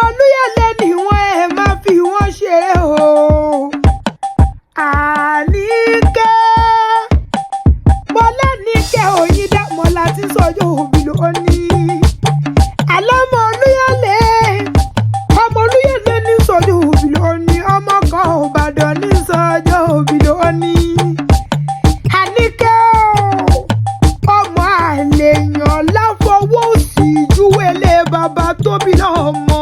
Olúyọ̀lé ni wọ́n ẹ má fi wọ́n ṣeré o. Àníkẹ́ Bọ́lá Níkẹ́ Oyíndàmọ́lá tí sọjọ́ òbí lónìí. Àlọ́mọ Olúyọ̀lé ní sọjọ́ òbí lónìí. Ọmọ kan Ìbàdàn ní sọjọ́ òbí lónìí. Àníkẹ́ ọmọ àlèyàn láfọwọ́ sí júwèlé bàbá tóbi lọ́mọ.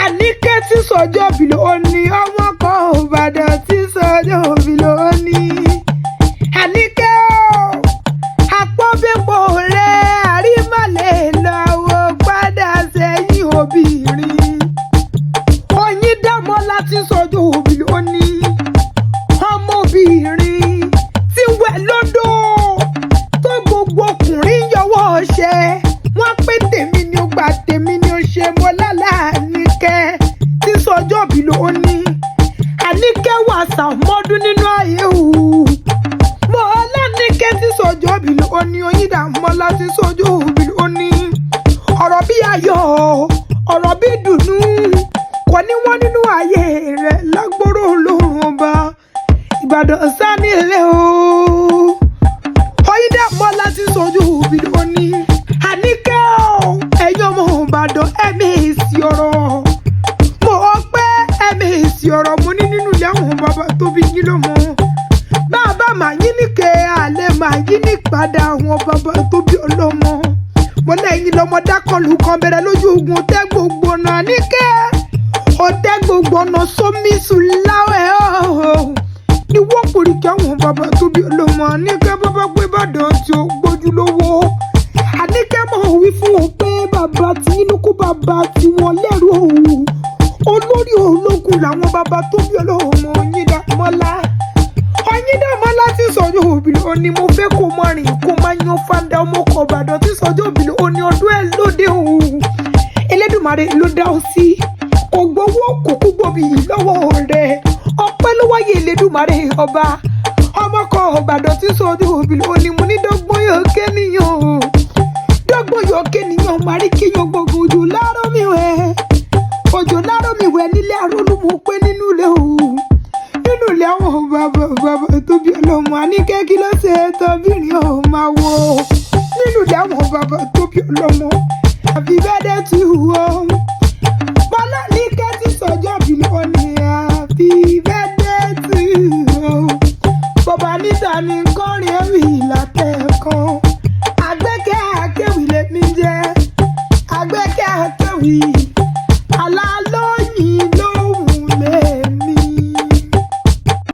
Àníkẹ́ tí sọjọ́ òbí lónìí. Ọmọ kan Ìbàdàn tí sọjọ́ òbí lónìí. Àníkẹ́ àpọ́nbẹ́pọ̀ rẹ̀ àrímàlẹ̀ lọ́wọ́ padà sẹ́yìn obìnrin. Oyíndàmọ́lá tí sọjọ́ òbí lónìí. Ọmọbìnrin tí wẹ̀ lódò tó gbogbo ọkùnrin yọwọ́ ṣe. Wọ́n pé tèmi ni ó gbà tèmi ni ó ṣe mọ́ lálá Àníkẹ́ tí sọjọ́ òbí lónìí. Àníkẹ́ wà sàmọ́dún nínú ayé òun. Àníkẹ́ tí sọjọ́ òbí lónìí. Oyíndàmọ́lá tí sọjọ́ òbí lónìí. Ọ̀rọ̀ bí ayọ̀ ọ̀rọ̀ bí dùnú kò ní wọ́n nínú ayé rẹ̀ lágbóró Ọlọ́run ọba. Ìbàdàn sani ilé o. Oyíndàmọ́lá tí sọjọ́ òbí lónìí. Àníkẹ́ ẹ̀yin ọmọ Ìbàdàn ẹ̀mí èsì ọ̀rọ̀. Mo pẹ́ ẹ̀mí èsì ọ̀rọ̀ mo ní nínú ilé àwọn bàbá tó bí yín lọ́mọ. Bàbá màá yín níkẹ́ àlẹ́ màá yín ní padà àwọn bàbá tó bí ọlọ́mọ. Mo lẹ́yìn lọ́mọ dákọ̀lù kan bẹ̀rẹ̀ lójú ogun tẹ́ gbogbo ọ̀nà. Àníkẹ́ ó tẹ́ gbogbo ọ̀nà sómi sùn láwẹ̀ ọ̀hún. Ní wọ́n kórì kí àwọn bàbá tó bí ọlọ́mọ. Àníkẹ́ bàbá pé Ìbàdàn tí ó gbójú lówó. Àníkẹ́ mọ̀ wí fún wọn pé bàbá tí inú kú bàbá tí wọ́n lẹ́rù òun. Olórí ológun làwọn bàbá tó bí ọlọ́mọ. Oyíndàmọ́lá tí sọjọ́ òbí lónìí. Mo fẹ́ kó mọ rìn kó máa yan fanda ọmọ ọkọ̀ Ìbàdàn tí sọjọ́ òbí lónìí. Ọdún ẹ̀ lóde òun. Elédùmarè ló dá ọ sí. Kò gbowó kò kú gbòbí lọ́wọ́ rẹ̀. Ọpẹ́ ló wáyé Elédùmarè ọba. Ọmọ kan Ìbàdàn tí sọjọ́ òbí lónìí. Mo ní dọ́gbọ́n yóò kéèyàn. Dọ́gbọ́n yóò kéèyàn máa rí kéèyàn gbọ̀ngàn òjò lárọ́ mi wẹ̀. Òjò lárọ́ mi wẹ̀ nílé arólú mo pé nínú ilé òun. Nínú ilé àwọn bàbá tó bí ọlọ́mọ. Àníkẹ́ kí ló ṣe tóbìnrin ò máa wò. Nínú ilé àwọn bàbá tó bí ọlọ́mọ. Happy birthday to you. Bọ́lá Níkẹ́ tí sọjọ́ òbí lónìí. Happy birthday to you. Bàbá níta ni kọrin ẹ̀wì látẹ̀kọ́. Àgbẹ̀kẹ́ akéwì lèmi jẹ́. Àgbẹ̀kẹ́ akéwì.